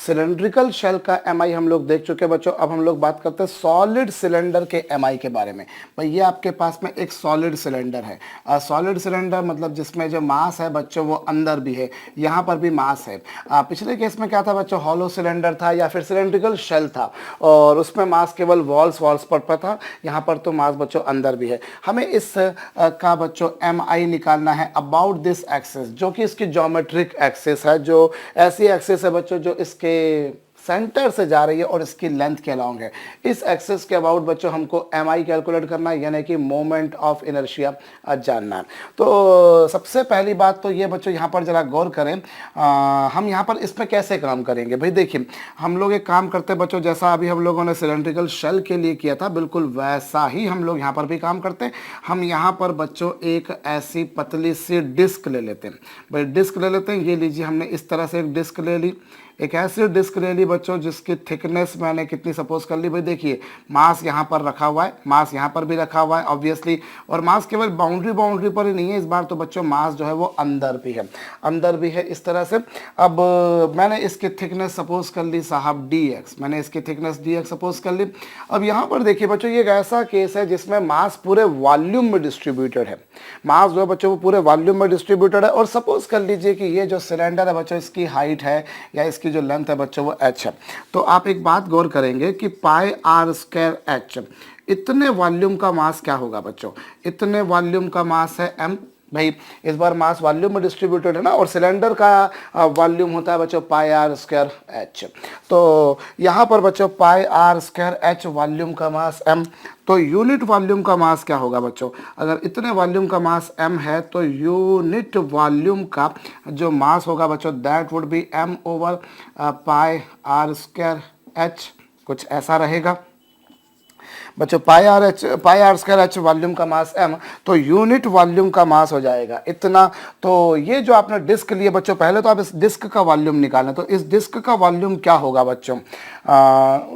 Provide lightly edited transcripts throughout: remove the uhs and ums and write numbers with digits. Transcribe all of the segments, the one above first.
Cylindrical shell का MI हम लोग देख चुके हैं बच्चों। अब हम लोग बात करते हैं सॉलिड सिलेंडर के एमआई के बारे में। भाई ये आपके पास में एक सॉलिड सिलेंडर है। सॉलिड सिलेंडर मतलब जिसमें जो मास है बच्चों वो अंदर भी है, यहाँ पर भी मास है। पिछले केस में क्या था बच्चों, हॉलो सिलेंडर था या फिर सिलेंड्रिकल शेल था और उसमें मास केवल वॉल्स पर था। यहाँ पर तो मास बच्चों अंदर भी है। हमें इस का बच्चों एमआई निकालना है अबाउट दिस एक्सिस, जो कि इसकी ज्योमेट्रिक एक्सिस है, जो ऐसी एक्सिस है बच्चों जो इसके सेंटर से जा रही है और इसकी लेंथ के अलॉन्ग है। इस एक्सिस के अबाउट बच्चों हमको एम आई कैलकुलेट करना है, यानी कि मोमेंट ऑफ इनर्शिया जानना है। तो सबसे पहली बात तो ये बच्चों यहाँ पर जरा गौर करें, हम यहाँ पर इसमें कैसे काम करेंगे। भाई देखिए, हम लोग एक काम करते हैं बच्चों, जैसा अभी हम लोगों ने सिलेंड्रिकल शेल के लिए किया था बिल्कुल वैसा ही हम लोग यहाँ पर भी काम करते हैं। हम यहाँ पर बच्चों एक ऐसी पतली सी डिस्क ले लेते हैं। भाई डिस्क ले लेते हैं, ये लीजिए हमने इस तरह से एक डिस्क ले ली, एक ऐसी डिस्क ले ली बच्चों जिसकी थिकनेस मैंने कितनी सपोज कर ली। भाई देखिए मास यहाँ पर रखा हुआ है, मास यहाँ पर भी रखा हुआ है ऑब्वियसली, और मास केवल बाउंड्री पर ही नहीं है, इस बार तो बच्चों मास जो है वो अंदर भी है इस तरह से। अब मैंने इसकी थिकनेस सपोज कर ली साहब dx, मैंने इसकी थिकनेस dx सपोज कर ली। अब यहाँ पर देखिए बच्चों ये एक ऐसा केस है जिसमें मास पूरे वॉल्यूम में डिस्ट्रीब्यूटेड है। मास जो है बच्चों वो पूरे वॉल्यूम में डिस्ट्रीब्यूटेड है, और सपोज कर लीजिए कि ये जो सिलेंडर है बच्चों इसकी हाइट है या इसकी जो लेंथ है बच्चों वो h है। तो आप एक बात गौर करेंगे कि पाई आर स्क्वायर h, इतने वॉल्यूम का मास क्या होगा बच्चों, इतने वॉल्यूम का मास है m। भाई इस बार मास वॉल्यूम में डिस्ट्रीब्यूटेड है ना, और सिलेंडर का वॉल्यूम होता है बच्चों पाई आर स्क्वायर h। तो यहाँ पर बच्चों pi r square h volume का मास m, तो यूनिट वॉल्यूम का मास क्या होगा बच्चों। अगर इतने वॉल्यूम का मास m है तो यूनिट वॉल्यूम का जो मास होगा बच्चों that would be m over pi r square h, कुछ ऐसा रहेगा बच्चों। Pi r square h volume का मास m, तो यूनिट वॉल्यूम का मास हो जाएगा इतना। तो ये जो आपने डिस्क लिए बच्चों, पहले तो आप इस डिस्क का वॉल्यूम निकालें, तो इस डिस्क का वॉल्यूम क्या होगा बच्चों।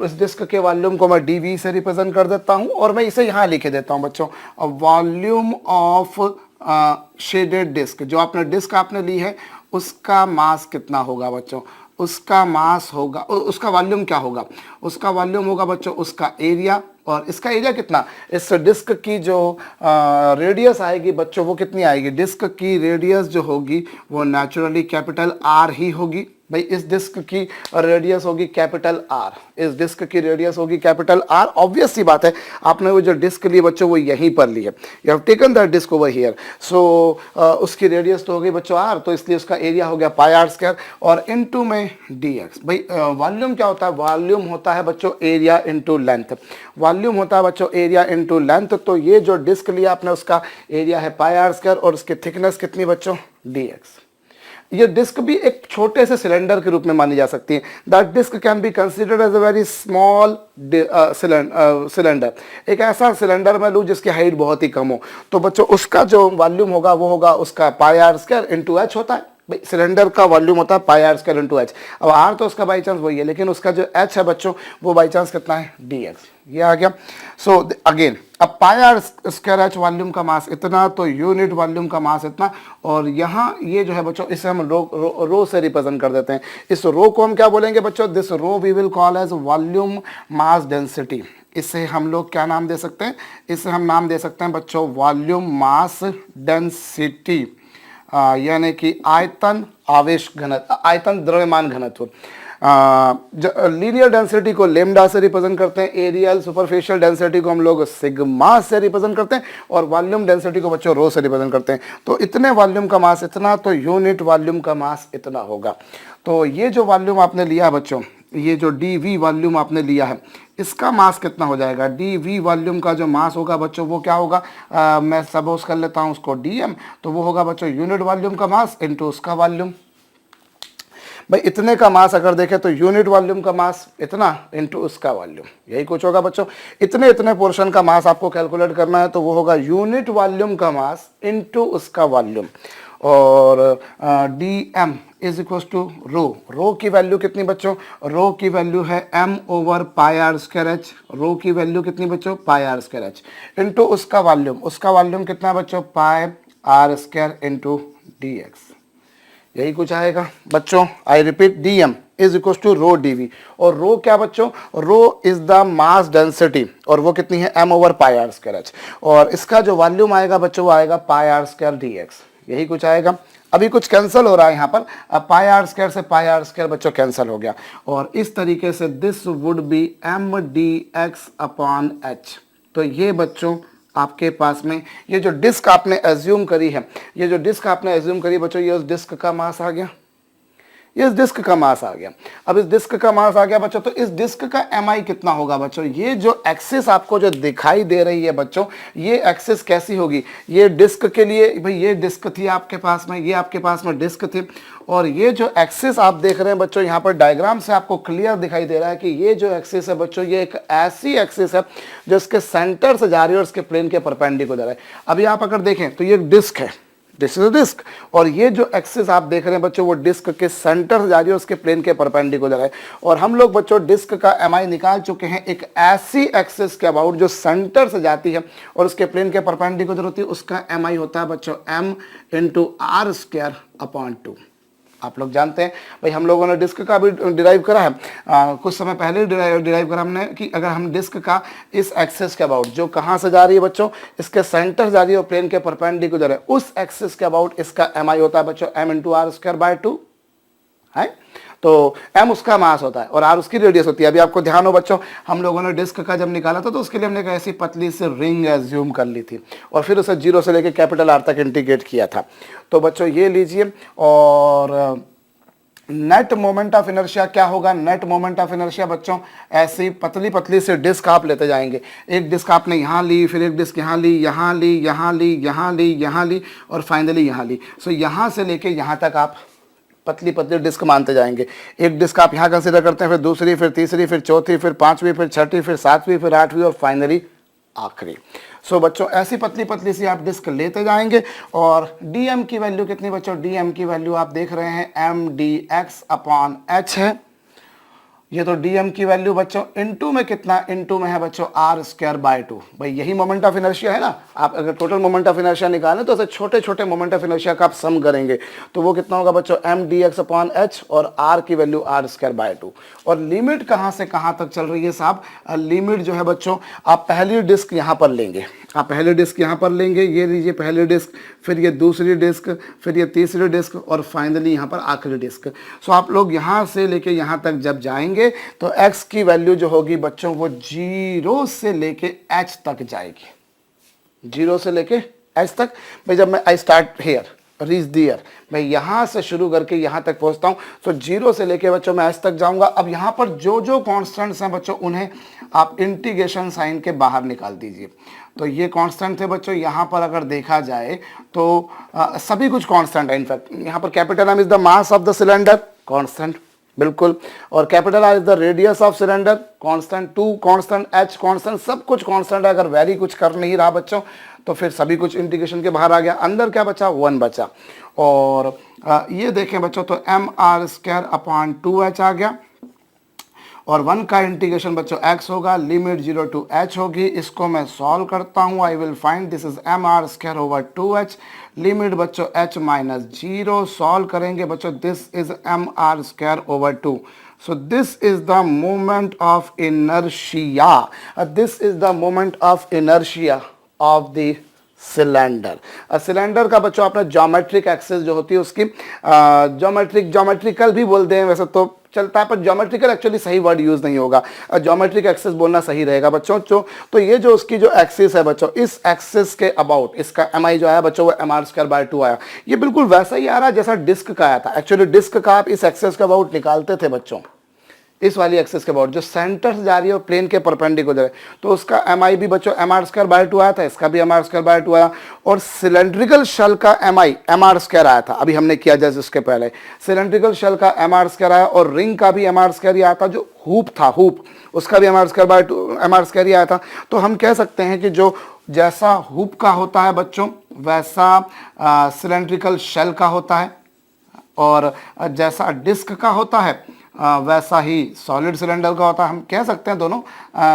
इस डिस्क के वॉल्यूम को मैं dv से रिप्रेजेंट कर देता हूं, और मैं इसे यहाँ लिखे देता हूं बच्चों, वॉल्यूम ऑफ शेडेड डिस्क। जो आपने डिस्क आपने ली है उसका मास कितना होगा बच्चों, उसका मास होगा, उसका वॉल्यूम क्या होगा, उसका वॉल्यूम होगा बच्चों उसका एरिया। और इसका एरिया कितना, इस डिस्क की जो रेडियस आएगी बच्चों वो कितनी आएगी, डिस्क की रेडियस जो होगी वो नेचुरली कैपिटल आर ही होगी। भाई इस डिस्क की रेडियस होगी कैपिटल आर, इस डिस्क की रेडियस होगी कैपिटल आर। ऑब्वियस सी बात है, आपने वो जो डिस्क ली बच्चों वो यहीं पर ली है, you have taken that disc over here, so उसकी रेडियस तो हो गई बच्चों आर, तो इसलिए उसका एरिया हो गया पाई आर स्क्वायर और इनटू में dx। भाई वॉल्यूम क्या होता है, वॉल्यूम होता है बच्चों एरिया इनटू लेंथ, वॉल्यूम होता है बच्चों एरिया इनटू लेंथ। तो ये जो डिस्क लिया आपने उसका एरिया है पाई आर स्क्वायर और उसकी थिकनेस कितनी बच्चों dx। ये डिस्क भी एक छोटे से सिलेंडर के रूप में मानी जा सकती है। That disk can be considered as a very small cylinder. एक ऐसा सिलेंडर मैं लूँ जिसकी हाइट बहुत ही कम हो, तो बच्चों उसका जो वॉल्यूम होगा वो होगा उसका पाई आर स्क्वायर इनटू h होता है। भाई सिलेंडर का वॉल्यूम होता है पाई आर स्क्वायर इनटू h। अब r तो उसका बाई चांस वही है, लेकिन उसका जो h है बच्चों वो बाई चांस कितना है dx, ये आ गया। सो अगेन अब पाई आर स्क्वायर h वॉल्यूम का मास इतना, तो यूनिट वॉल्यूम का मास इतना, और यहाँ ये जो है बच्चों इसे हम रो से रिप्रेजेंट कर देते हैं। इस रो को हम क्या बोलेंगे बच्चों, this rho we will call as volume mass density. इसे हम लोग क्या नाम दे सकते हैं, इसे हम नाम दे सकते हैं बच्चों वॉल्यूम मास डेंसिटी, यानी कि आयतन आवेश घनत्व, आयतन द्रव्यमान घनत्व। लीनियर डेंसिटी को लेमडा से रिप्रेजेंट करते हैं, एरियल सुपरफिशियल डेंसिटी को हम लोग सिग्मा से रिप्रेजेंट करते हैं, और वॉल्यूम डेंसिटी को बच्चों रो से रिप्रेजेंट करते हैं। तो इतने वॉल्यूम का मास इतना, तो यूनिट वॉल्यूम का मास इतना होगा। तो ये जो वॉल्यूम आपने लिया बच्चों, ये जो dv वॉल्यूम आपने लिया है, इसका मास कितना हो जाएगा, dv वॉल्यूम का जो मास होगा बच्चों वो क्या होगा, मैं सपोज कर लेता हूँ उसको dm, तो वो होगा बच्चों यूनिट वॉल्यूम का मास इनटू उसका वॉल्यूम। भाई इतने का मास अगर देखें तो यूनिट वॉल्यूम का मास इतना इनटू उसका वॉल्यूम, यही कुछ होगा बच्चों। इतने इतने पोर्शन का मास आपको कैलकुलेट करना है, तो वो होगा यूनिट वॉल्यूम का मास इनटू उसका वॉल्यूम। और dm is equal to rho, rho की वैल्यू कितनी बच्चों, रो की वैल्यू है m over pi r square h, rho की वैल्यू कितनी बच्चों पाई आर स्क्वायर h इनटू उसका वॉल्यूम, उसका वॉल्यूम कितना बच्चों pi r square into dx, यही कुछ आएगा बच्चों। I repeat dm is equal to rho D. और रो क्या बच्चों, rho is the mass density, और वो कितनी है m over pi r square H. और इसका जो वॉल्यूम आएगा बच्चों वो आएगा pi r square D X, यही कुछ आएगा। अभी कुछ कैंसिल हो रहा है यहाँ पर, अब पाई आर स्क्वायर से पाई आर स्क्वायर बच्चों कैंसिल हो गया, और इस तरीके से this would be M D X upon H. तो ये बच्चों आपके पास में ये जो डिस्क आपने एज्यूम करी है, ये जो डिस्क आपने एज्यूम करी बच्चों, ये उस डिस्क का मास आ गया, ये इस डिस्क का मास आ गया। अब इस डिस्क का मास आ गया बच्चों, तो इस डिस्क का एमआई कितना होगा बच्चों। ये जो एक्सिस आपको जो दिखाई दे रही है बच्चों, ये एक्सिस कैसी होगी, ये डिस्क के लिए भाई ये डिस्क थी आपके पास में, ये आपके पास में डिस्क थी, और ये जो एक्सिस आप देख रहे हैं बच्चों, यहाँ पर डायग्राम से आपको क्लियर दिखाई दे रहा है कि ये जो एक्सिस है बच्चों, ये एक ऐसी एक्सिस है जो इसके सेंटर से जा रही है और इसके प्लेन के परपेंडिकुलर है। अभी आप अगर देखें तो ये एक डिस्क है, दिस इज अ डिस्क, और ये जो एक्सिस आप देख रहे हैं बच्चों, वो डिस्क के सेंटर से जा रही है, उसके प्लेन के परपेंडिकुलर है। और हम लोग बच्चों डिस्क का एमआई निकाल चुके हैं एक ऐसी एक्सिस के अबाउट जो सेंटर से जाती है और उसके प्लेन के परपेंडिकुलर होती है, उसका एमआई होता है बच्चों m into r square upon 2। आप लोग जानते हैं भाई, हम लोगों ने डिस्क का भी डिराइव करा है, कुछ समय पहले डिराइव करा हमने, कि अगर हम डिस्क का इस एक्सिस के अबाउट जो कहाँ से जा रही है बच्चों, इसके सेंटर जा रही है और प्लेन के परपेंडिकुलर है, उस एक्सिस के अबाउट इसका एमआई होता है बच्चों m into r square by 2 है। तो m उसका मास होता है और r उसकी रेडियस होती है। अभी आपको ध्यान हो बच्चों, हम लोगों ने डिस्क का जब निकाला था तो उसके लिए हमने एक ऐसी पतली से रिंग एज्यूम कर ली थी और फिर उसे 0 से लेकर कैपिटल R तक इंटीग्रेट किया था। तो बच्चों ये लीजिए, और नेट मोमेंट ऑफ इनर्शिया क्या होगा, नेट मोमेंट ऑफ इनर्शिया बच्चों ऐसी पतली पतली से डिस्क आप लेते जाएंगे, एक डिस्क आपने यहाँ ली, फिर एक डिस्क यहाँ ली, यहाँ ली, यहाँ ली, यहाँ ली, यहाँ ली, और फाइनली यहाँ ली। सो यहाँ से लेके यहाँ तक आप पतली पतली डिस्क मानते जाएंगे। एक डिस्क आप यहाँ कंसीडर करते हैं, फिर दूसरी, फिर तीसरी, फिर चौथी, फिर पांचवी, फिर छठी, फिर सातवीं, फिर आठवीं और फाइनली आखिरी। सो बच्चों ऐसी पतली पतली सी आप डिस्क लेते जाएंगे। और dm की वैल्यू कितनी बच्चों, dm की वैल्यू आप देख रहे हैं m dx अपॉन h है। ये तो dm की वैल्यू बच्चों इनटू में कितना, इनटू में है बच्चों r स्क्वायर बाय 2। भाई यही मोमेंट ऑफ इनर्शिया है ना। आप अगर टोटल मोमेंट ऑफ इनर्शिया निकालें तो ऐसे छोटे छोटे मोमेंट ऑफ इनर्शिया का आप सम करेंगे तो वो कितना होगा बच्चों, m dx अपॉन h, और r की वैल्यू r स्क्वायर बाय 2। और लिमिट कहाँ से कहाँ तक चल रही है साहब, लिमिट जो है बच्चों, आप पहली डिस्क यहाँ पर लेंगे, आप पहले डिस्क यहाँ पर लेंगे, ये लीजिए पहली डिस्क, फिर ये दूसरी डिस्क, फिर ये तीसरी डिस्क, और फाइनली यहाँ पर आखिरी डिस्क। सो आप लोग यहाँ से लेके यहाँ तक जब जाएंगे तो x की वैल्यू जो होगी बच्चों वो 0 से लेके h तक जाएगी, 0 से लेके h तक। भाई जब मैं आई स्टार्ट हेयर रीच दियर, मैं यहाँ से शुरू करके यहाँ तक पहुँचता हूँ, तो 0 से लेके बच्चों मैं h तक जाऊँगा। अब यहाँ पर जो जो कॉन्स्टेंट्स हैं बच्चों उन्हें आप इंटीग्रेशन साइन के बाहर निकाल दीजिए। तो ये कांस्टेंट थे बच्चों, यहाँ पर अगर देखा जाए तो सभी कुछ कांस्टेंट है। इनफैक्ट यहाँ पर capital M is the mass of the cylinder, constant बिल्कुल, और capital R is the radius of cylinder, constant, 2 constant, H constant, सब कुछ कांस्टेंट है। अगर वैरी कुछ कर नहीं रहा बच्चों तो फिर सभी कुछ इंटीग्रेशन के बाहर आ गया। अंदर क्या बचा, 1 बचा। और ये देखें बच्चों तो m r square upon 2h आ गया, और 1 का इंटीग्रेशन बच्चों x होगा, लिमिट 0 टू h होगी। इसको मैं सॉल्व करता हूँ, I will find this is m r square over 2h, limit बच्चों h माइनस 0, सॉल्व करेंगे बच्चों, this is m r square over 2। So this is the moment of inertia. This is the moment of inertia of the cylinder. Cylinder का बच्चों अपना geometric axis जो होती है उसकी ज्योमेट्रिकल भी बोलते हैं वैसे तो चलता है, पर ज्योमेट्रिकल एक्चुअली सही वर्ड यूज नहीं होगा, ज्योमेट्रिक एक्सिस बोलना सही रहेगा बच्चों। तो ये जो उसकी जो एक्सिस है बच्चों, इस एक्सिस के अबाउट इसका एमआई जो आया बच्चों वो mr स्क्वायर बाय 2 आया। ये बिल्कुल वैसा ही आ रहा है जैसा डिस्क का आया था। एक्चुअली डिस्क का आप इस एक्सिस के अबाउट निकालते थे बच्चों, इस वाली एक्सिस के अबाउट जो सेंटर से जा रही है और प्लेन के परपेंडिकुलर है, तो उसका एमआई भी बच्चों mr स्क्वायर बाय 2 आया था, इसका भी mr स्क्वायर बाय 2 आया। और सिलेंड्रिकल शेल का एमआई mr स्क्वायर आया था, अभी हमने किया जैसे उसके पहले सिलेंड्रिकल शेल का mr स्क्वायर आया, और रिंग का भी mr स्क्वायर ही आया था। जो हुप था, हुप उसका भी mr square by 2 mr square ही आया था। तो हम कह सकते हैं कि जो जैसा हुप का होता है बच्चों वैसा सिलेंड्रिकल शेल का होता है, और जैसा डिस्क का होता है वैसा ही सॉलिड सिलेंडर का होता है। हम कह सकते हैं दोनों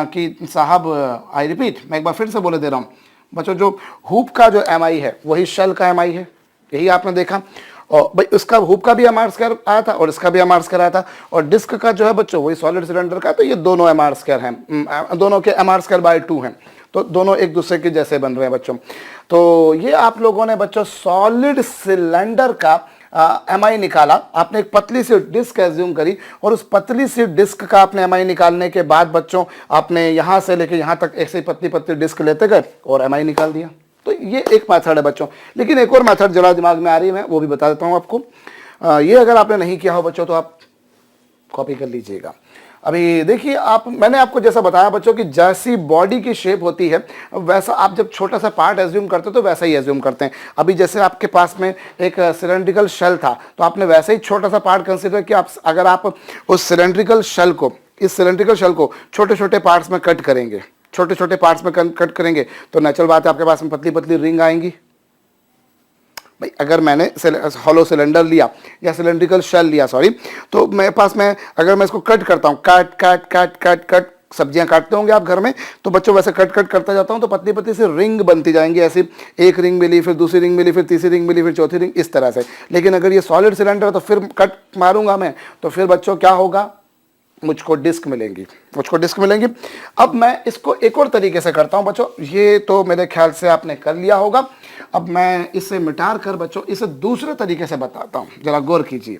कि साहब, आई रिपीट, मैं एक बार फिर से बोले दे रहा हूँ बच्चों, जो हुप का जो एमआई है वही शेल का एमआई है, यही आपने देखा। और भाई उसका हुप का भी एमआर स्क्वायर आया था और इसका भी एमआर स्क्वायर आया था, और डिस्क का जो है बच्चों वही सॉलिड सिलेंडर का, तो ये दोनों एमआर स्क्वायर हैं, दोनों के एमआर स्क्वायर बाय 2 हैं, तो दोनों एक दूसरे के जैसे बन रहे हैं बच्चों। तो ये आप लोगों ने बच्चों सॉलिड सिलेंडर का एमआई निकाला, आपने एक पतली सी डिस्क एज्यूम करी और उस पतली सी डिस्क का आपने एमआई निकालने के बाद बच्चों आपने यहां से लेके यहां तक ऐसे पतली पतली डिस्क लेते गए और एमआई निकाल दिया। तो ये एक मेथड है बच्चों, लेकिन एक और मेथड जरा दिमाग में आ रही है, मैं वो भी बता देता हूं आपको। ये अगर आपने नहीं किया हो बच्चों तो आप कॉपी कर लीजिएगा। अभी देखिए मैंने आपको जैसा बताया बच्चों कि जैसी बॉडी की शेप होती है वैसा आप जब छोटा सा पार्ट एज्यूम करते हो तो वैसा ही एज्यूम करते हैं। अभी जैसे आपके पास में एक सिलेंड्रिकल शेल था तो आपने वैसे ही छोटा सा पार्ट कंसीडर किया। अगर आप उस सिलेंड्रिकल शेल को, इस सिलेंड्रिकल शेल को छोटे छोटे पार्ट्स में कट करेंगे, छोटे छोटे पार्ट्स में कट करेंगे तो नेचुरल बात है आपके पास में पतली पतली रिंग आएंगी। भाई अगर मैंने हॉलो सिलेंडर लिया या सिलेंड्रिकल शेल लिया सॉरी, तो मेरे पास में अगर मैं इसको कट करता हूँ, cut cut cut cut cut, सब्जियां काटते होंगे आप घर में, तो बच्चों वैसे कट कट करता जाता हूँ तो पतली पतली सी रिंग बनती जाएंगी। ऐसी एक रिंग मिली, फिर दूसरी रिंग मिली, फिर तीसरी रिंग मिली, फिर चौथी रिंग, इस तरह से। लेकिन अगर ये सॉलिड सिलेंडर तो फिर कट मारूंगा मैं तो फिर बच्चों क्या होगा, मुझको डिस्क मिलेंगी। अब मैं इसको एक और तरीके से करता हूं बच्चों, ये तो मेरे ख्याल से आपने कर लिया होगा। अब मैं इसे मिटा कर बच्चों इसे दूसरे तरीके से बताता हूं, जरा गौर कीजिए।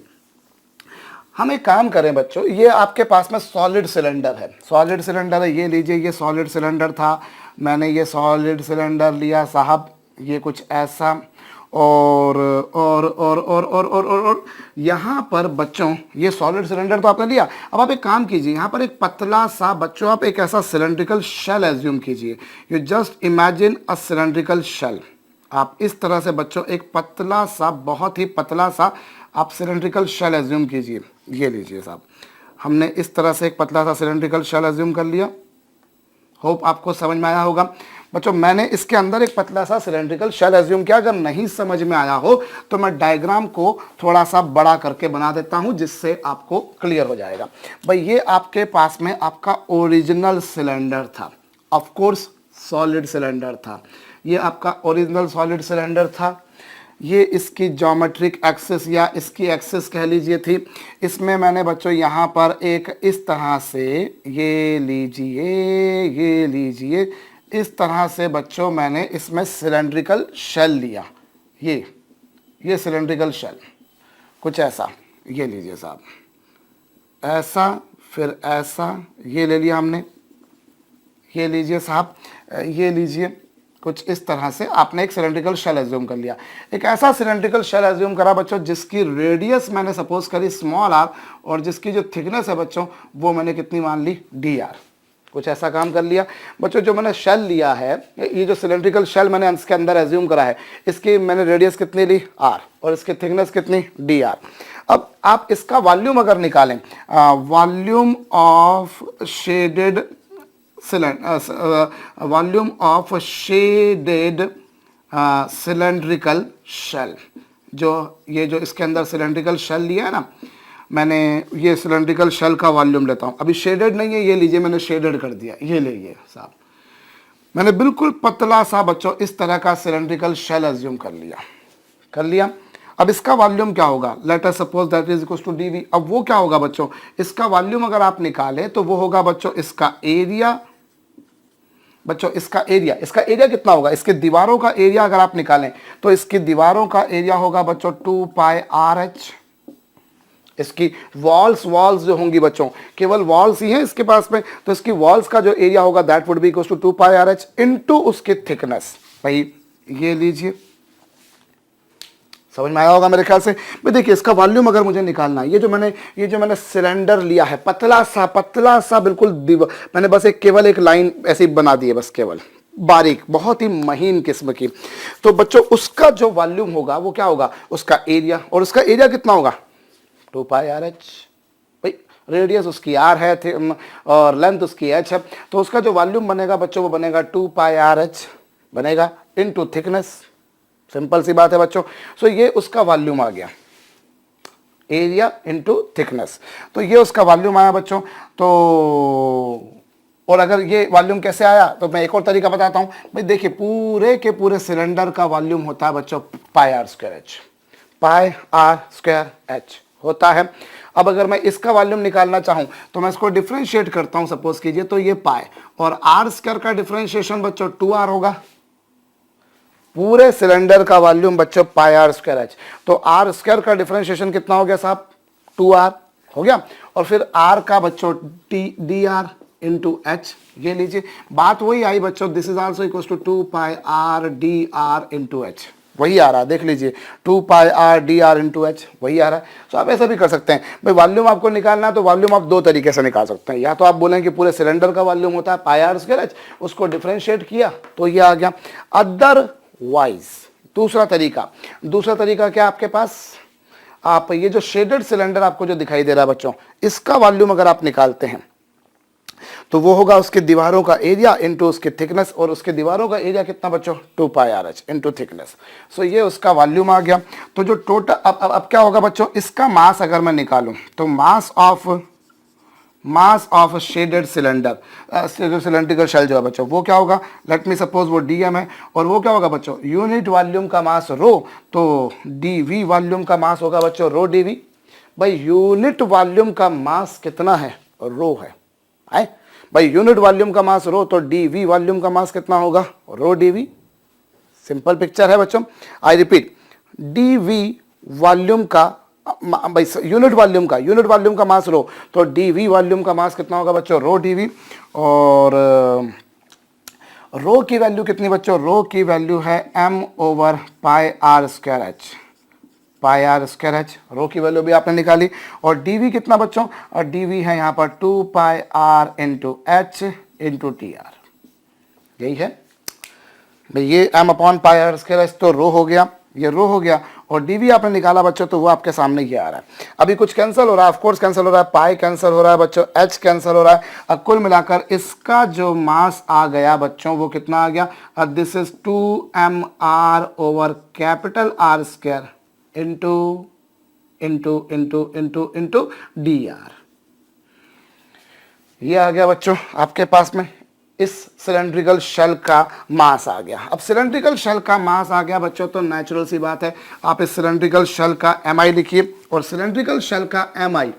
हम एक काम करें बच्चों, ये आपके पास में सॉलिड सिलेंडर है, ये लीजिए, ये सॉलिड सिलेंडर था, मैंने ये सॉलिड सिलेंडर लिया साहब, ये कुछ ऐसा, और यहाँ पर बच्चों ये सॉलिड सिलेंडर तो आपने लिया। अब आप एक काम कीजिए, यहाँ पर एक पतला सा बच्चों आप एक ऐसा सिलेंड्रिकल शेल एज्यूम कीजिए। You just imagine a cylindrical shell. आप इस तरह से बच्चों एक पतला सा, बहुत ही पतला सा आप सिलेंड्रिकल शेल एज्यूम कीजिए। ये लीजिए साहब, हमने इस तरह से एक पतला सा सिलेंड्रिकल शेल एज्यूम कर लिया। होप आपको समझ में आया होगा बच्चों। मैंने इसके अंदर एक पतला सा सिलेंड्रिकल शेल एज्यूम किया। अगर नहीं समझ में आया हो तो मैं डायग्राम को थोड़ा सा बड़ा करके बना देता हूं जिससे आपको क्लियर हो जाएगा। भाई ये आपके पास में आपका ओरिजिनल सिलेंडर था, ऑफ कोर्स सॉलिड सिलेंडर था, ये आपका ओरिजिनल सॉलिड सिलेंडर था। ये इसकी ज्योमेट्रिक एक्सिस या इसकी एक्सिस कह लीजिए थी। इसमें मैंने बच्चों यहाँ पर एक इस तरह से, ये लीजिए इस तरह से बच्चों मैंने इसमें सिलेंड्रिकल शेल लिया। ये सिलेंड्रिकल शेल कुछ ऐसा, ये लीजिए साहब, ऐसा फिर ऐसा, ये ले लिया हमने। ये लीजिए साहब, ये लीजिए कुछ इस तरह से आपने एक सिलेंड्रिकल शेल एज्यूम कर लिया। एक ऐसा सिलेंड्रिकल शेल एज्यूम करा बच्चों जिसकी रेडियस मैंने सपोज करी स्मॉल आर और जिसकी जो थिकनेस है बच्चों वो मैंने कितनी मान ली, डी आर। कुछ ऐसा काम कर लिया बच्चों। जो मैंने शेल लिया है, ये जो सिलेंड्रिकल शेल मैंने इसके अंदर एज्यूम करा है, इसकी मैंने रेडियस कितनी ली, आर, और इसकी थिकनेस कितनी, डी आर। अब आप इसका वॉल्यूम अगर निकालें, volume of shaded volume of shaded cylindrical shell, ये जो इसके अंदर सिलेंड्रिकल शेल लिया है ना मैंने, ये सिलेंड्रिकल शेल का वॉल्यूम लेता हूँ। अभी शेडेड नहीं है, ये लीजिए मैंने शेडेड कर दिया, ये लीजिए साहब, मैंने बिल्कुल पतला सा बच्चों इस तरह का सिलेंड्रिकल शेल एज्यूम कर लिया। अब इसका वॉल्यूम क्या होगा, let us suppose that is equal to DV. अब वो क्या होगा बच्चों, इसका वॉल्यूम अगर आप निकालें तो वो होगा बच्चों इसका एरिया, बच्चों इसका एरिया कितना होगा, इसके दीवारों का एरिया अगर आप निकालें तो इसकी दीवारों का एरिया होगा बच्चों 2 पाई आर एच। इसकी वॉल्स जो होंगी बच्चों, केवल वॉल्स ही हैं इसके पास में, तो इसकी वॉल्स का जो एरिया होगा that would be equal to 2 pi r H into उसकी थिकनेस। भाई ये लीजिए, समझ में आया होगा मेरे ख्याल से। भाई देखिए इसका वॉल्यूम अगर मुझे निकालना है, ये जो मैंने सिलेंडर लिया है पतला सा बिल्कुल, मैंने बस केवल एक लाइन ऐसी बना दी है, बस केवल बारीक, बहुत ही महीन किस्म की। तो बच्चों उसका जो वॉल्यूम होगा वो क्या होगा, उसका एरिया, और उसका एरिया कितना होगा 2 पाई आर एच। भाई रेडियस उसकी आर है और लेंथ उसकी एच है, तो उसका जो वॉल्यूम बनेगा बच्चों वो बनेगा 2 पाई आर एच बनेगा इनटू थिकनेस। सिंपल सी बात है बच्चों। सो ये उसका वॉल्यूम आ गया, एरिया इनटू थिकनेस, तो ये उसका वॉल्यूम आया बच्चों। तो और अगर ये वॉल्यूम कैसे आया तो मैं एक और तरीका बताता हूं। भाई देखिए पूरे के पूरे सिलेंडर का वॉल्यूम होता है बच्चों pi r square h. Pi r square h होता है। अब अगर मैं इसका वॉल्यूम निकालना चाहूं तो मैं इसको डिफरेंशिएट करता हूं, सपोज कीजिए, तो ये पाई और आर स्क्वायर का डिफरेंशिएशन बच्चों 2r होगा। पूरे सिलेंडर का वॉल्यूम बच्चों पाई आर स्क्वायर एच, तो आर स्क्वायर का डिफरेंशिएशन कितना हो गया साहब, 2r हो गया। और फिर r का बच्चों डी आर इंटू एच, ये लीजिए बात वही आई बच्चों, this is also equal to 2 pi r d r into h, वही आ रहा है, देख लीजिए 2 pi r d r into h वही आ रहा है। तो आप ऐसा भी कर सकते हैं भाई, वॉल्यूम आपको निकालना है तो वॉल्यूम आप दो तरीके से निकाल सकते हैं। या तो आप बोलें कि पूरे सिलेंडर का वॉल्यूम होता है पाई आर स्क्वायर एच, उसको डिफरेंशिएट किया तो ये आ गया। अदरवाइज दूसरा तरीका क्या आपके पास, आप ये जो शेडेड सिलेंडर आपको जो दिखाई दे रहा है बच्चों, इसका वॉल्यूम अगर आप निकालते हैं तो वो होगा उसके दीवारों का एरिया इंटू उसकी थिकनेस, और उसके दीवारों का एरिया कितना बच्चों, 2 pi r H into thickness. सो ये उसका वॉल्यूम आ गया। तो जो टोटल अब क्या होगा बच्चों, इसका मास अगर मैं निकालूं तो mass of shaded cylinder, cylindrical shell जो है बच्चों, वो क्या होगा, लेट मी सपोज वो डीएम है, और वो क्या होगा बच्चों, यूनिट वॉल्यूम का मास रो, तो डीवी वॉल्यूम का मास होगा बच्चों रो डीवी। भाई यूनिट वॉल्यूम का मास कितना है, रो है भाई, यूनिट वॉल्यूम का मास रो, तो डीवी वॉल्यूम का मास कितना होगा, रो डीवी। सिंपल पिक्चर है बच्चों, आई रिपीट, डीवी वॉल्यूम का भाई यूनिट वॉल्यूम का मास रो, तो डीवी वॉल्यूम का मास कितना होगा बच्चों, रो डीवी। और रो की वैल्यू कितनी बच्चों, रो की वैल्यू है m over pi r square h, pi r square h, rho की वैल्यू भी आपने निकाली। और डीवी कितना बच्चों, और डीवी है यहाँ पर 2 pi r into h into t r, यही है भाई, ये m upon pi r square h, तो रो हो गया, ये रो हो गया। और डीवी आपने निकाला बच्चों, तो वो आपके सामने ये आ रहा है। अभी कुछ कैंसिल हो रहा है, ऑफ कोर्स कैंसिल हो रहा है, पाई कैंसिल हो रहा है बच्चों, एच कैंसिल हो रहा है। अब कुल मिलाकर इसका जो मास आ गया बच्चों, वो कितना आ गया, this is 2mr over capital r square into into into into into D are. ये आ गया बच्चों आपके पास में इस सिलेंड्रिकल शेल का मास आ गया। अब सिलेंड्रिकल शेल का मास आ गया बच्चों, तो नेचुरल सी बात है, आप इस सिलेंड्रिकल शेल का mi लिखिए। और सिलेंड्रिकल शेल का mi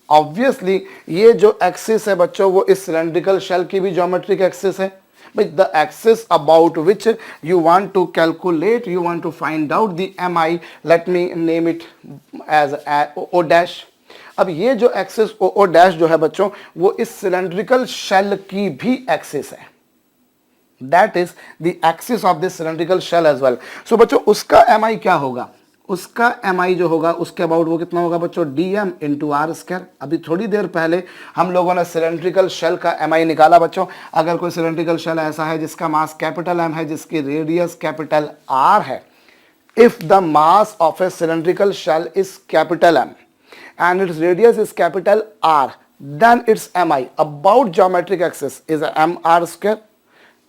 ऑब्वियसली ये जो एक्सिस है बच्चों, वो इस सिलेंड्रिकल शेल की भी ज्योमेट्रिक एक्सिस है भाई, the axis about which you want to calculate, you want to find out the mi, let me name it as o dash. अब ये जो एक्सिस ओ डैश जो है बच्चों, वो इस सिलेंड्रिकल शेल की भी एक्सिस है, that is the axis of this cylindrical shell as well. So बच्चों उसका mi क्या होगा, उसका mi जो होगा उसके अबाउट वो कितना होगा बच्चों, dm इंटू आर स्क्वायर। अभी थोड़ी देर पहले हम लोगों ने सिलेंड्रिकल शेल का mi निकाला बच्चों। अगर कोई सिलेंड्रिकल शेल ऐसा है जिसका मास कैपिटल M है, जिसकी रेडियस कैपिटल R है, if the mass of a cylindrical shell is capital M and its radius is capital R, then its mi about geometric axis is a mr square.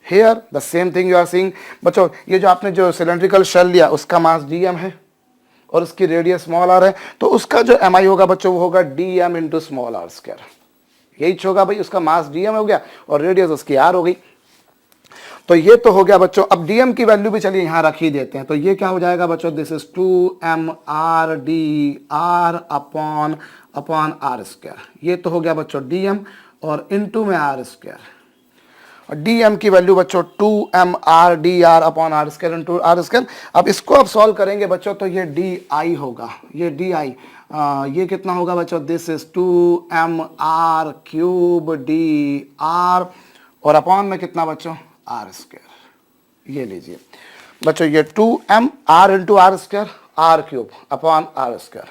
Here the same thing you are seeing बच्चों, ये जो आपने जो cylindrical shell लिया उसका मास dm है और उसकी रेडियस स्मॉल r है, तो उसका जो mi होगा बच्चों वो होगा dm into small r square. यही होगा भाई, उसका मास dm हो गया और रेडियस उसकी r हो गई। तो ये तो हो गया बच्चों। अब dm की वैल्यू भी चलिए यहां रख ही देते हैं, तो ये क्या हो जाएगा बच्चों, this is 2mr dr upon r square. ये तो हो गया बच्चों dm और इनटू में आर स्क्वायर, और dm की वैल्यू बच्चों 2mr dr upon r square into r square. अब इसको आप सॉल्व करेंगे बच्चों, तो ये di होगा, ये di ये कितना होगा बच्चों, this is 2mr cube dr और अपॉन में कितना बच्चों, आर स्क्वायर। ये लीजिए बच्चों, ये 2mr into r square r cube upon r square,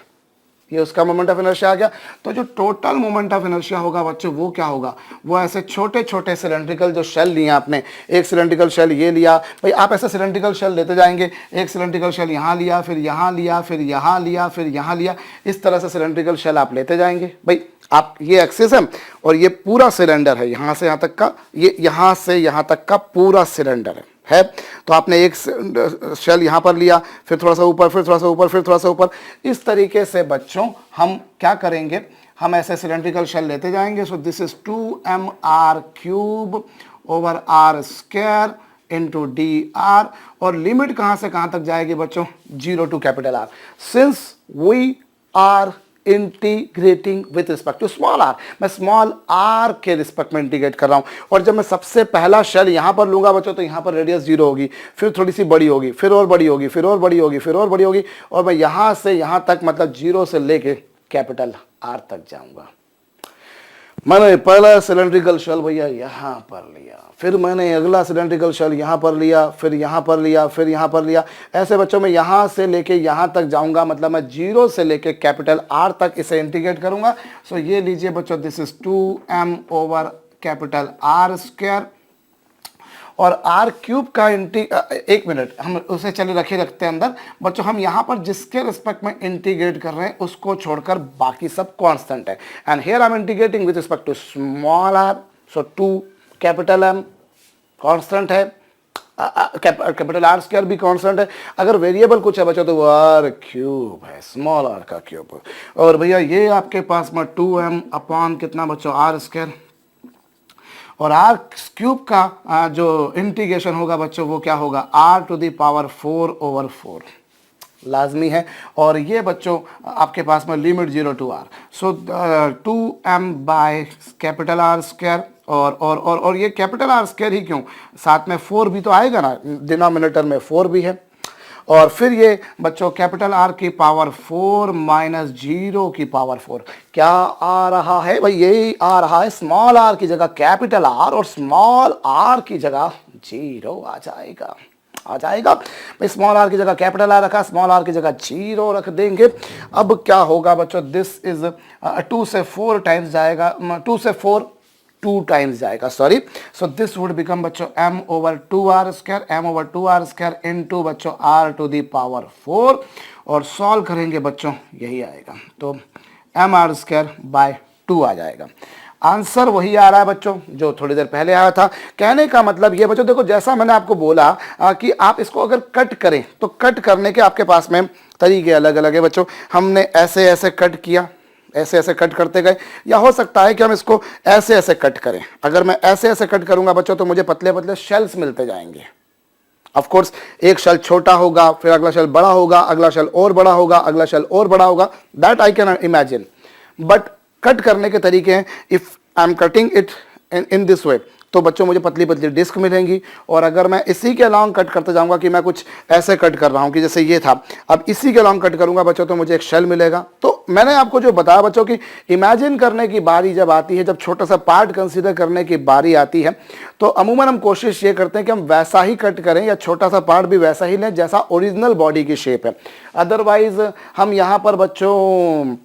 ये उसका मोमेंट ऑफ इनर्शिया आ गया। तो जो टोटल मोमेंट ऑफ इनर्शिया होगा बच्चों, वो क्या होगा, वो ऐसे छोटे छोटे सिलेंड्रिकल जो शेल लिए आपने, एक सिलेंड्रिकल शेल ये लिया भाई, आप ऐसे सिलेंड्रिकल शेल लेते जाएंगे, एक सिलेंड्रिकल शेल यहाँ लिया, फिर यहाँ लिया, फिर यहाँ लिया, फिर यहाँ लिया, इस तरह से सिलेंड्रिकल शेल आप लेते जाएंगे भाई। आप ये एक्सिस है और ये पूरा सिलेंडर है, यहाँ से यहाँ तक का, ये यहाँ से यहाँ तक का पूरा सिलेंडर है। तो आपने एक शेल यहाँ पर लिया, फिर थोड़ा सा ऊपर, फिर थोड़ा सा ऊपर, फिर थोड़ा सा ऊपर, इस तरीके से बच्चों हम क्या करेंगे, हम ऐसे सिलेंड्रिकल शेल लेते जाएंगे। So this is 2mr cube over r square into D r, और लिमिट कहाँ से कहाँ तक जाएगी बच्चों, 0 to capital r, since we are integrating with respect to small r. मैं स्मॉल आर के रिस्पेक्ट में इंटीग्रेट कर रहा हूं, और जब मैं सबसे पहला शेल यहां पर लूंगा बच्चों तो यहां पर रेडियस 0 होगी, फिर थोड़ी सी बड़ी होगी, फिर और बड़ी होगी, फिर और बड़ी होगी, फिर और बड़ी होगी, और मैं यहां से यहां तक मतलब 0 से लेके कैपिटल आर तक जाऊंगा। मैंने पहला सिलेंड्रिकल शेल भैया यहाँ पर लिया, फिर मैंने अगला सिलेंड्रिकल शेल यहाँ पर लिया, फिर यहाँ पर लिया, फिर यहाँ पर लिया, ऐसे बच्चों में यहाँ से लेके यहाँ तक जाऊंगा, मतलब मैं 0 से लेके कैपिटल आर तक इसे इंटीग्रेट करूंगा। सो ये लीजिए बच्चों, this is 2m over capital r square, और आर क्यूब का एक मिनट हम उसे चले रखते हैं अंदर बच्चों। हम यहाँ पर जिसके रिस्पेक्ट में इंटीग्रेट कर रहे हैं उसको छोड़कर बाकी सब कांस्टेंट है, and here I am integrating with respect to small r, so 2 capital M constant है, कैपिटल आर स्क्वायर भी कांस्टेंट है। अगर वेरिएबल कुछ है बच्चों तो वो आर क्यूब है, स्मॉल आर का क्यूब। और भैया ये आपके पास में 2m अपॉन कितना बच्चों, आर स्क्वायर, और आर क्यूब का जो इंटीग्रेशन होगा बच्चों वो क्या होगा, r to the power 4 over 4 लाजमी है। और ये बच्चों आपके पास में limit 0 to r, so 2m by capital r square, और ये कैपिटल आर स्क्वायर ही क्यों, साथ में 4 भी तो आएगा ना, डिनोमिनेटर में 4 भी है, और फिर ये बच्चों कैपिटल आर की पावर 4 माइनस 0 की पावर 4 क्या आ रहा है भाई, यही आ रहा है, स्मॉल आर की जगह कैपिटल आर और स्मॉल आर की जगह 0 आ जाएगा भाई। स्मॉल आर की जगह कैपिटल आर रखा, स्मॉल आर की जगह 0 रख देंगे। अब क्या होगा बच्चों, दिस इज 2 से 4 टाइम्स जाएगा, 2 से 4 2 टाइम्स जाएगा, sorry. So this would become बच्चों m over 2r square, m over 2r square into बच्चों r टू दी पावर 4, और सॉल्व करेंगे बच्चों यही आएगा, तो mr स्क्वायर बाय 2 आ जाएगा। आंसर वही आ रहा है बच्चों जो थोड़ी देर पहले आया था। कहने का मतलब ये बच्चों, देखो जैसा मैंने आपको बोला कि आप इसको अगर कट करें तो कट करने के आपके पास में तरीके अलग अलग है बच्चों। हमने ऐसे ऐसे कट किया, ऐसे ऐसे कट करते गए, या हो सकता है कि हम इसको ऐसे ऐसे कट करें। अगर मैं ऐसे ऐसे कट करूंगा बच्चों तो मुझे पतले पतले शेल्स मिलते जाएंगे। ऑफ कोर्स एक शेल छोटा होगा, फिर अगला शेल बड़ा होगा, अगला शेल और बड़ा होगा, अगला शेल और बड़ा होगा, that I can imagine. But cut करने के तरीके हैं, if I am cutting it in this way तो बच्चों मुझे पतली पतली डिस्क मिलेंगी, और अगर मैं इसी के अलॉन्ग कट करते जाऊंगा कि मैं कुछ ऐसे कट कर रहा हूं कि जैसे ये था, अब इसी के अलॉन्ग कट करूंगा बच्चों तो मुझे एक शेल मिलेगा। तो मैंने आपको जो बताया बच्चों कि इमेजिन करने की बारी जब आती है, जब छोटा सा पार्ट कंसीडर करने की बारी आती है, तो अमूमन हम कोशिश ये करते हैं कि हम वैसा ही कट करें या छोटा सा पार्ट भी वैसा ही लें जैसा ओरिजिनल बॉडी की शेप है। अदरवाइज हम यहाँ पर बच्चों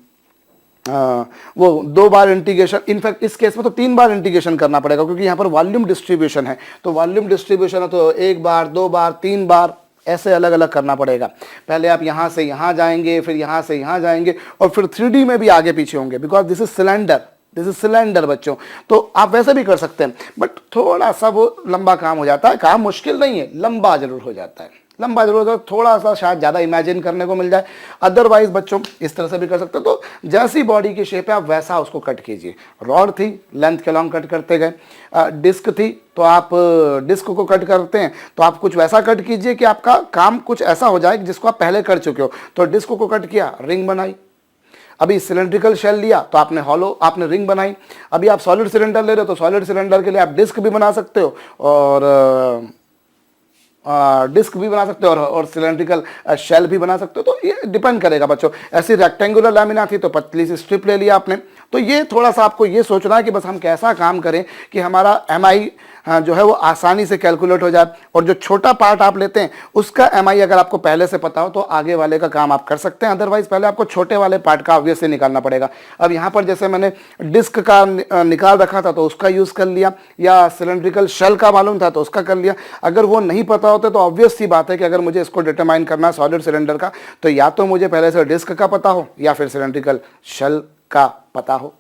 वो 2 बार इंटीग्रेशन, इनफैक्ट इस केस में तो 3 बार इंटीग्रेशन करना पड़ेगा, क्योंकि यहाँ पर वॉल्यूम डिस्ट्रीब्यूशन है। तो वॉल्यूम डिस्ट्रीब्यूशन है तो 1 बार 2 बार 3 बार ऐसे अलग अलग करना पड़ेगा। पहले आप यहाँ से यहाँ जाएंगे, फिर यहाँ से यहाँ जाएंगे, और फिर 3D में भी आगे पीछे होंगे, बिकॉज दिस इज सिलेंडर बच्चों। तो आप वैसे भी कर सकते हैं, बट थोड़ा सा वो लंबा काम हो जाता है। काम मुश्किल नहीं है, लंबा जरूर हो जाता है, लंबा जरूर होता है, थोड़ा सा शायद ज़्यादा इमेजिन करने को मिल जाए। अदरवाइज बच्चों इस तरह से भी कर सकते हो। तो जैसी बॉडी की शेप है आप वैसा उसको कट कीजिए। रॉड थी, लेंथ के लॉन्ग कट करते गए। डिस्क थी तो आप डिस्क को कट करते हैं तो आप कुछ वैसा कट कीजिए कि आपका काम कुछ ऐसा हो जाए जिसको आप पहले कर चुके हो। तो डिस्क को कट किया, रिंग बनाई। अभी सिलेंड्रिकल शेल लिया तो आपने रिंग बनाई। अभी आप सॉलिड सिलेंडर ले रहे हो तो सॉलिड सिलेंडर के लिए आप डिस्क भी बना सकते हो और डिस्क भी बना सकते हो और सिलेंड्रिकल शेल भी बना सकते हो। तो ये डिपेंड करेगा बच्चों। ऐसी रेक्टेंगुलर लैमिना थी तो पतली सी स्ट्रिप ले लिया आपने। तो ये थोड़ा सा आपको ये सोचना है कि बस हम कैसा काम करें कि हमारा MI जो है वो आसानी से कैलकुलेट हो जाए। और जो छोटा पार्ट आप लेते हैं उसका MI अगर आपको पहले से पता हो तो आगे वाले का काम आप कर सकते हैं। अदरवाइज पहले आपको छोटे वाले पार्ट का ऑब्वियसली निकालना पड़ेगा। अब यहाँ पर जैसे मैंने डिस्क का निकाल रखा था तो उसका यूज़ कर लिया, या सिलेंड्रिकल शेल का मालूम था तो उसका कर लिया। अगर वो नहीं पता होता तो ऑब्वियस सी बात है कि अगर मुझे इसको डिटरमाइन करना है सॉलिड सिलेंडर का तो या तो मुझे पहले से डिस्क का पता हो या फिर सिलेंड्रिकल शेल का पता हो।